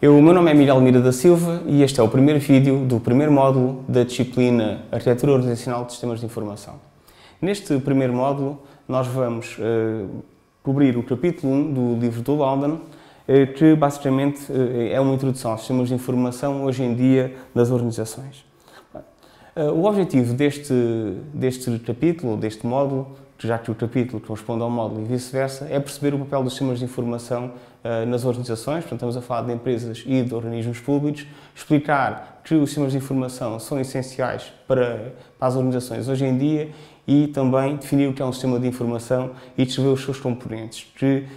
O meu nome é Miguel Mira da Silva e este é o primeiro vídeo do primeiro módulo da disciplina Arquitetura Organizacional de Sistemas de Informação. Neste primeiro módulo nós vamos cobrir o capítulo 1 do livro do Loudon, que basicamente é uma introdução aos sistemas de informação hoje em dia das organizações. O objetivo deste capítulo, deste módulo, já que o capítulo corresponde ao módulo e vice-versa, é perceber o papel dos sistemas de informação nas organizações, portanto estamos a falar de empresas e de organismos públicos, explicar que os sistemas de informação são essenciais para as organizações hoje em dia e também definir o que é um sistema de informação e descrever os seus componentes, que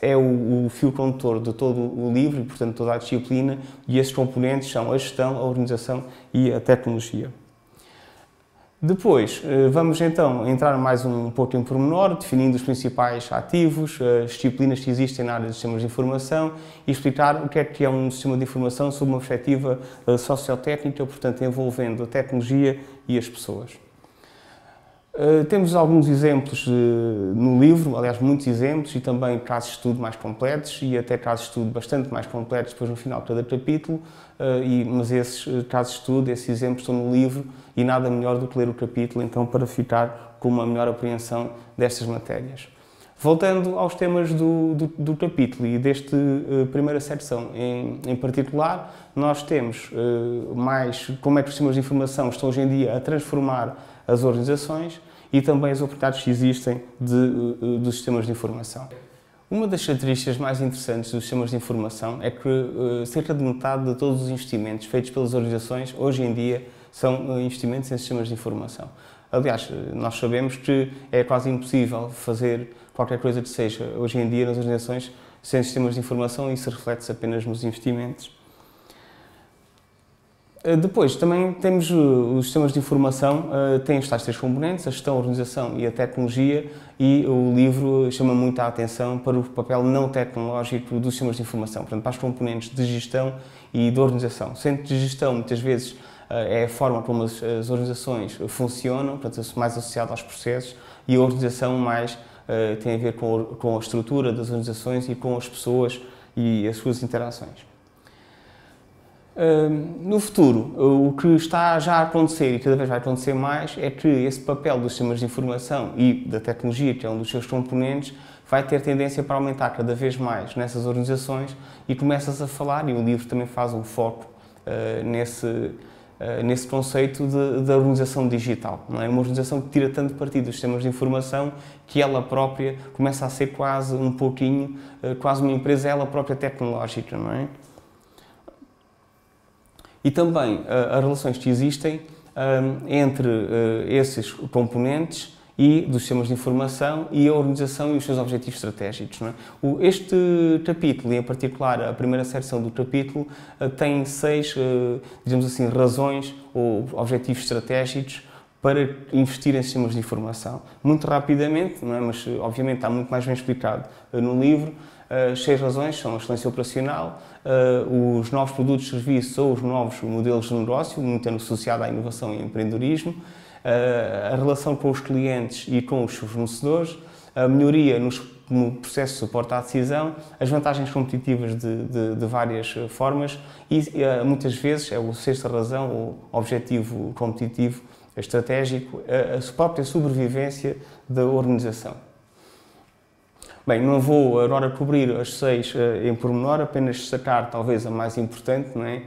é o fio condutor de todo o livro e, portanto, toda a disciplina, e esses componentes são a gestão, a organização e a tecnologia. Depois, vamos então entrar mais um pouco em pormenor, definindo os principais ativos, as disciplinas que existem na área dos sistemas de informação e explicar o que é um sistema de informação sob uma perspectiva sociotécnica, portanto, envolvendo a tecnologia e as pessoas. Temos alguns exemplos no livro, aliás, muitos exemplos, e também casos de estudo mais completos e até casos de estudo bastante mais completos depois no final de cada capítulo, mas esses casos de estudo, esses exemplos estão no livro e nada melhor do que ler o capítulo, então, para ficar com uma melhor apreensão destas matérias. Voltando aos temas do capítulo e desta primeira secção em particular, nós temos mais como é que os sistemas de informação estão hoje em dia a transformar as organizações e também as oportunidades que existem dos sistemas de informação. Uma das características mais interessantes dos sistemas de informação é que cerca de metade de todos os investimentos feitos pelas organizações hoje em dia são investimentos em sistemas de informação. Aliás, nós sabemos que é quase impossível fazer qualquer coisa que seja hoje em dia nas organizações sem sistemas de informação e isso reflete-se apenas nos investimentos. Depois, também temos os sistemas de informação, têm os tais três componentes, a gestão, a organização e a tecnologia, e o livro chama muito a atenção para o papel não tecnológico dos sistemas de informação, portanto, para as componentes de gestão e de organização. Sendo que de gestão, muitas vezes, é a forma como as organizações funcionam, portanto, mais associado aos processos, e a organização mais tem a ver com a estrutura das organizações e com as pessoas e as suas interações. No futuro, o que está já a acontecer e cada vez vai acontecer mais é que esse papel dos sistemas de informação e da tecnologia, que é um dos seus componentes, vai ter tendência para aumentar cada vez mais nessas organizações e começa-se a falar, e o livro também faz um foco nesse conceito da organização digital. Não é? Uma organização que tira tanto partido dos sistemas de informação que ela própria começa a ser quase um pouquinho, quase uma empresa ela própria tecnológica, não é? E também as relações que existem entre esses componentes e dos sistemas de informação e a organização e os seus objetivos estratégicos. Não é? Este capítulo, e em particular a primeira seção do capítulo, tem 6, digamos assim, razões ou objetivos estratégicos para investir em sistemas de informação. Muito rapidamente, não é? Mas obviamente está muito mais bem explicado no livro. As 6 razões são a excelência operacional, os novos produtos e serviços ou os novos modelos de negócio, muito associado à inovação e empreendedorismo, a relação com os clientes e com os seus fornecedores, a melhoria no processo de suporte à decisão, as vantagens competitivas de várias formas e muitas vezes, é a 6ª razão, o objetivo competitivo estratégico, a própria sobrevivência da organização. Bem, não vou agora cobrir as 6 em pormenor, apenas destacar talvez a mais importante, não é?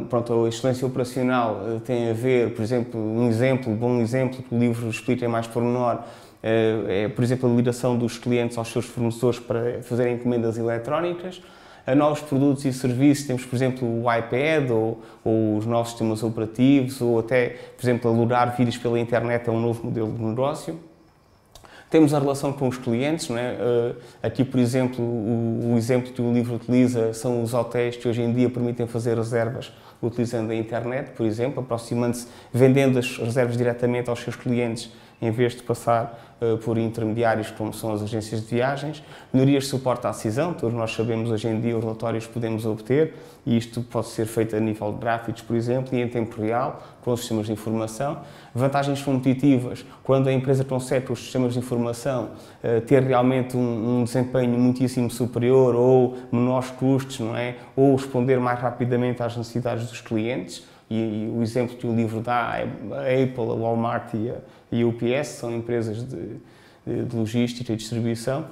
Pronto, a excelência operacional tem a ver, por exemplo, um bom exemplo que o livro explica em mais pormenor, é, por exemplo, a ligação dos clientes aos seus fornecedores para fazerem encomendas eletrónicas. A novos produtos e serviços, temos, por exemplo, o iPad ou os novos sistemas operativos, ou até, por exemplo, alugar vídeos pela internet é um novo modelo de negócio. Temos a relação com os clientes, não é? Aqui, por exemplo, o exemplo que o livro utiliza são os hotéis que hoje em dia permitem fazer reservas utilizando a internet, por exemplo, aproximando-se, vendendo as reservas diretamente aos seus clientes em vez de passar por intermediários como são as agências de viagens. Melhorias de suporte à decisão, todos nós sabemos hoje em dia os relatórios que podemos obter, e isto pode ser feito a nível de gráficos, por exemplo, e em tempo real, com os sistemas de informação. Vantagens competitivas, quando a empresa consegue os sistemas de informação ter realmente um desempenho muitíssimo superior ou menores custos, não é? Ou responder mais rapidamente às necessidades dos clientes. E o exemplo que o livro dá é a Apple, a Walmart e a UPS, são empresas de logística e distribuição.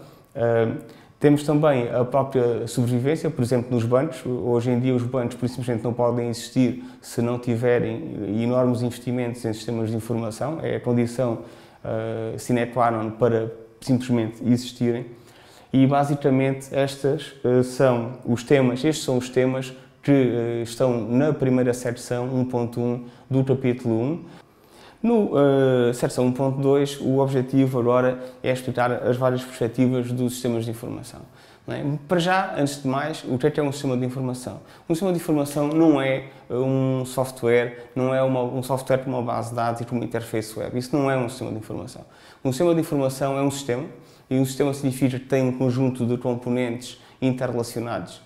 Temos também a própria sobrevivência, por exemplo, nos bancos. Hoje em dia os bancos, simplesmente não podem existir se não tiverem enormes investimentos em sistemas de informação. É a condição sine qua non para simplesmente existirem. E basicamente estes são os temas que estão na primeira secção 1.1 do capítulo 1. No secção 1.2, o objetivo agora é explicar as várias perspectivas dos sistemas de informação. Não é? Para já, antes de mais, o que é um sistema de informação? Um sistema de informação não é um software, não é um software com uma base de dados e com uma interface web. Isso não é um sistema de informação. Um sistema de informação é um sistema, e um sistema significa que tem um conjunto de componentes interrelacionados.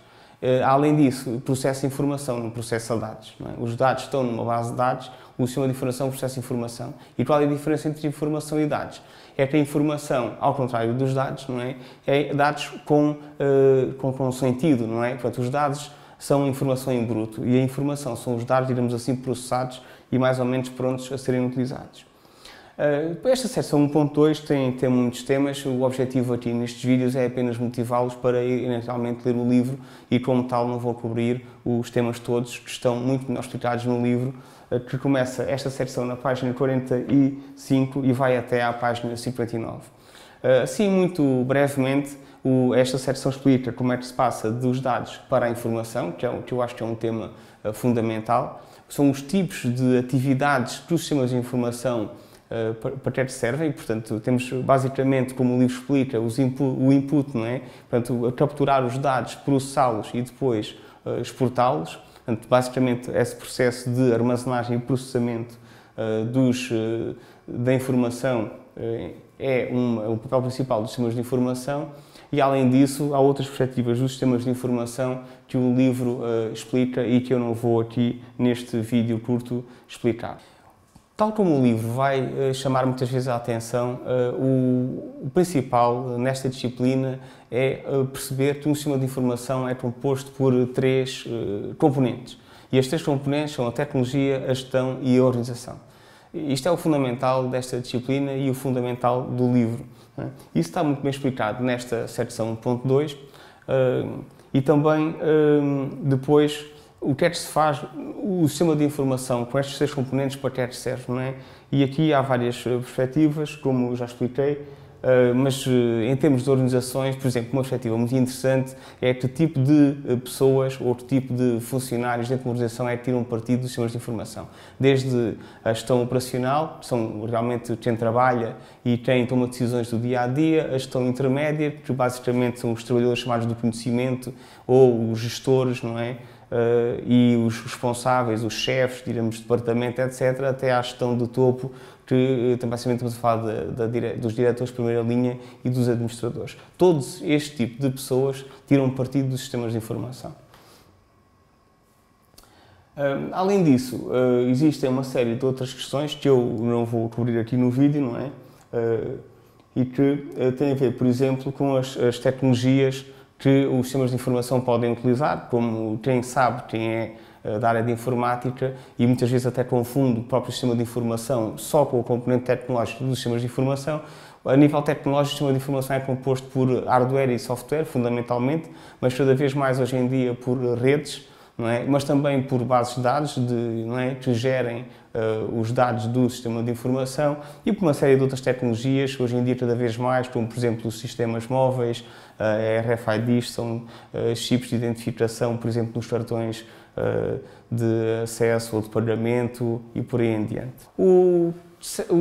Além disso, processa informação, não processa dados. Não é? Os dados estão numa base de dados, o sistema de informação processa informação. E qual é a diferença entre informação e dados? É que a informação, ao contrário dos dados, não é? É dados com sentido, não é? Portanto, os dados são informação em bruto e a informação são os dados, digamos assim, processados e mais ou menos prontos a serem utilizados. Esta seção 1.2 tem muitos temas. O objetivo aqui nestes vídeos é apenas motivá-los para eventualmente ler o livro e, como tal, não vou cobrir os temas todos que estão muito melhor explicados no livro, que começa esta seção na página 45 e vai até à página 59. Assim, muito brevemente, esta seção explica como é que se passa dos dados para a informação, que eu acho que é um tema fundamental. São os tipos de atividades que os sistemas de informação para que servem, portanto, temos basicamente, como o livro explica, o input, não é? Portanto, capturar os dados, processá-los e depois exportá-los. Portanto, basicamente, esse processo de armazenagem e processamento da informação é o papel principal dos sistemas de informação. E, além disso, há outras perspectivas dos sistemas de informação que o livro explica e que eu não vou aqui, neste vídeo curto, explicar. Tal como o livro vai chamar muitas vezes a atenção, o principal nesta disciplina é perceber que um sistema de informação é composto por três componentes. E estes três componentes são a tecnologia, a gestão e a organização. Isto é o fundamental desta disciplina e o fundamental do livro. Isso está muito bem explicado nesta secção 1.2 e também depois o que é que se faz, o sistema de informação com estes três componentes, para que é que serve, não é? E aqui há várias perspectivas, como já expliquei, mas em termos de organizações, por exemplo, uma perspectiva muito interessante é que tipo de pessoas ou que tipo de funcionários dentro de uma organização é que tiram partido dos sistemas de informação. Desde a gestão operacional, que são realmente quem trabalha e quem toma decisões do dia-a-dia, a gestão intermédia, que basicamente são os trabalhadores chamados do conhecimento, ou os gestores, não é? E os responsáveis, os chefes, digamos, de departamento, etc., até à gestão de topo, que basicamente estamos a falar dos diretores de primeira linha e dos administradores. Todos este tipo de pessoas tiram partido dos sistemas de informação. Além disso, existem uma série de outras questões que eu não vou cobrir aqui no vídeo, não é? E que têm a ver, por exemplo, com as tecnologias que os sistemas de informação podem utilizar, como quem sabe, quem é da área de informática e muitas vezes até confunde o próprio sistema de informação só com o componente tecnológico dos sistemas de informação. A nível tecnológico, o sistema de informação é composto por hardware e software, fundamentalmente, mas cada vez mais hoje em dia por redes, não é? Mas também por bases de dados não é? Que gerem os dados do sistema de informação e por uma série de outras tecnologias, hoje em dia cada vez mais, como por exemplo os sistemas móveis, RFIDs, são chips de identificação, por exemplo, nos cartões de acesso ou de pagamento e por aí em diante. O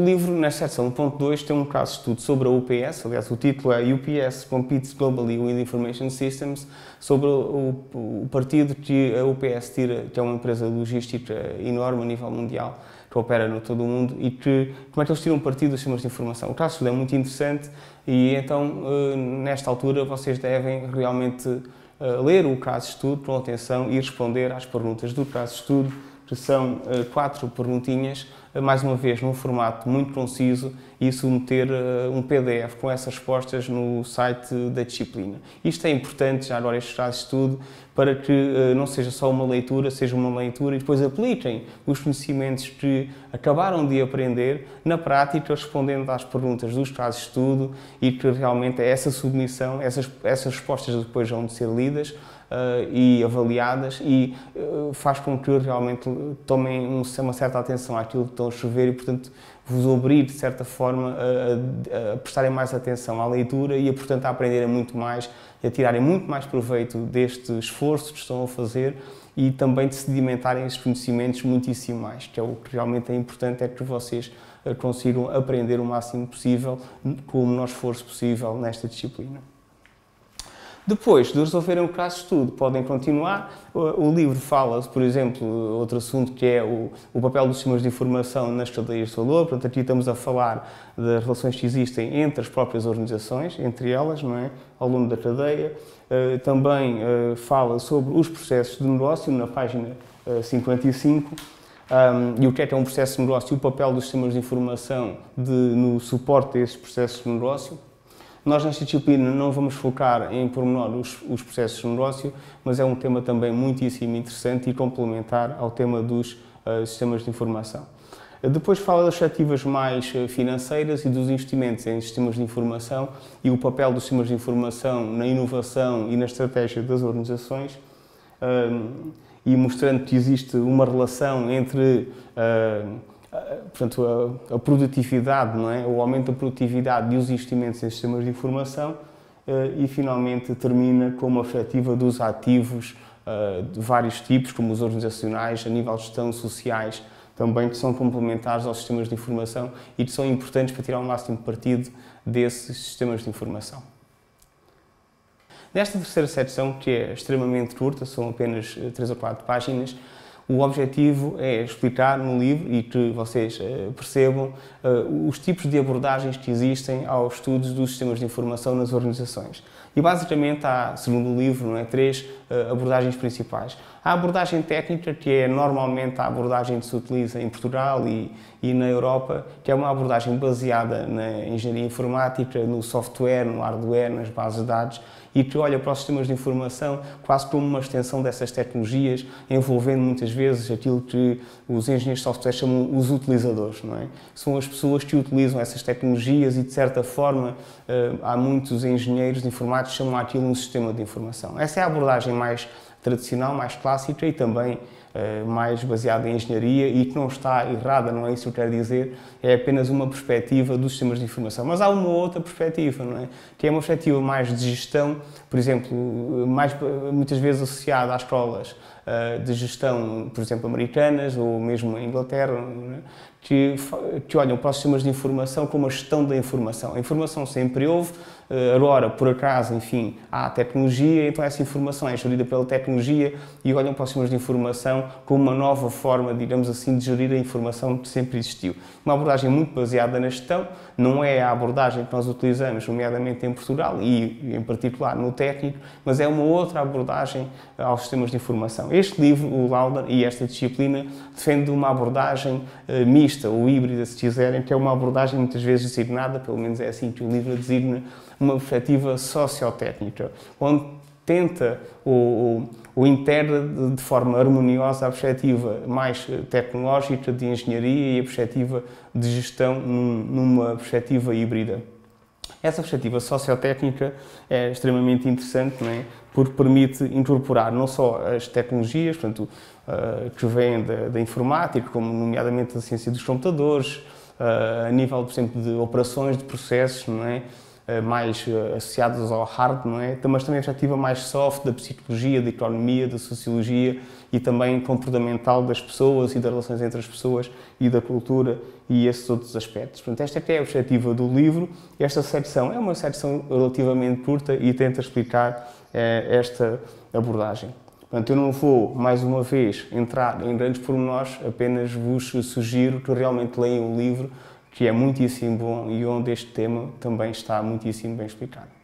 livro, nesta seção 1.2, tem um caso de estudo sobre a UPS, aliás, o título é UPS Competes Globally with Information Systems, sobre o partido que a UPS tira, que é uma empresa logística enorme a nível mundial, opera no todo o mundo e como é que eles tiram partido dos sistemas de informação. O caso de estudo é muito interessante e então, nesta altura, vocês devem realmente ler o caso de estudo com atenção e responder às perguntas do caso de estudo, que são 4 perguntinhas, mais uma vez num formato muito conciso, e submeter um PDF com essas respostas no site da disciplina. Isto é importante, já agora este caso de estudo, para que não seja só uma leitura, seja uma leitura e depois apliquem os conhecimentos que acabaram de aprender na prática, respondendo às perguntas dos casos de estudo e que realmente essa submissão, essas respostas depois vão de ser lidas e avaliadas e faz com que realmente tomem uma certa atenção àquilo que estão a escrever e, portanto, vos obrigue, de certa forma, a prestarem mais atenção à leitura e, portanto, a aprenderem muito mais e a tirarem muito mais proveito deste esforço que estão a fazer e também de sedimentarem esses conhecimentos muitíssimo mais, que é o que realmente é importante, é que vocês consigam aprender o máximo possível, com o menor esforço possível nesta disciplina. Depois de resolverem o caso de estudo, podem continuar. O livro fala, por exemplo, outro assunto que é o papel dos sistemas de informação nas cadeias de valor. Portanto, aqui estamos a falar das relações que existem entre as próprias organizações, entre elas, não é? Ao longo da cadeia. Também fala sobre os processos de negócio, na página 55. E o que é um processo de negócio e o papel dos sistemas de informação no suporte a esses processos de negócio. Nós, nesta disciplina, não vamos focar em pormenor os processos de negócio, mas é um tema também muitíssimo interessante e complementar ao tema dos sistemas de informação. Depois fala das perspectivas mais financeiras e dos investimentos em sistemas de informação e o papel dos sistemas de informação na inovação e na estratégia das organizações, e mostrando que existe uma relação entre portanto, a produtividade, não é? O aumento da produtividade e os investimentos em sistemas de informação e, finalmente, termina com uma perspectiva dos ativos de vários tipos, como os organizacionais, a nível de gestão, sociais, também que são complementares aos sistemas de informação e que são importantes para tirar o máximo partido desses sistemas de informação. Nesta terceira secção, que é extremamente curta, são apenas 3 ou 4 páginas, o objetivo é explicar no livro e que vocês percebam os tipos de abordagens que existem aos estudos dos sistemas de informação nas organizações. E basicamente há, segundo o livro, não é, 3 abordagens principais. A abordagem técnica, que é normalmente a abordagem que se utiliza em Portugal e na Europa, que é uma abordagem baseada na engenharia informática, no software, no hardware, nas bases de dados, e que olha para os sistemas de informação quase como uma extensão dessas tecnologias, envolvendo muitas vezes aquilo que os engenheiros de software chamam os utilizadores, não é? São as pessoas que utilizam essas tecnologias e, de certa forma, há muitos engenheiros de informática que chamam aquilo um sistema de informação. Essa é a abordagem mais tradicional, mais clássica e também mais baseada em engenharia e que não está errada, não é isso que eu quero dizer, é apenas uma perspectiva dos sistemas de informação. Mas há uma outra perspectiva, não é? Que é uma perspectiva mais de gestão, por exemplo, muitas vezes associada às escolas de gestão, por exemplo, americanas ou mesmo em Inglaterra, não é? Que olham para os sistemas de informação como a gestão da informação. A informação sempre houve, agora, por acaso, enfim, há tecnologia, então essa informação é gerida pela tecnologia e olham para os sistemas de informação como uma nova forma, digamos assim, de gerir a informação que sempre existiu. Uma abordagem muito baseada na gestão, não é a abordagem que nós utilizamos, nomeadamente em Portugal e, em particular, no técnico, mas é uma outra abordagem aos sistemas de informação. Este livro, o Lauder, e esta disciplina, defende uma abordagem mista ou híbrida, se quiserem, que é uma abordagem muitas vezes designada, pelo menos é assim que o livro designa, uma perspectiva sociotécnica, onde tenta ou integra de forma harmoniosa a perspectiva mais tecnológica de engenharia e a perspectiva de gestão numa perspectiva híbrida. Essa perspectiva sociotécnica é extremamente interessante, não é? Porque permite incorporar não só as tecnologias, portanto, que vêm da informática, como nomeadamente a ciência dos computadores, a nível, por exemplo, de operações, de processos, não é? Mais associados ao hard, não é? Mas também a perspectiva mais soft da psicologia, da economia, da sociologia e também comportamental das pessoas e das relações entre as pessoas e da cultura e esses outros aspectos. Portanto, esta é a perspectiva do livro. Esta secção é uma secção relativamente curta e tenta explicar esta abordagem. Portanto, eu não vou, mais uma vez, entrar em grandes pormenores, apenas vos sugiro que realmente leiam o livro, que é muitíssimo bom e onde este tema também está muitíssimo bem explicado.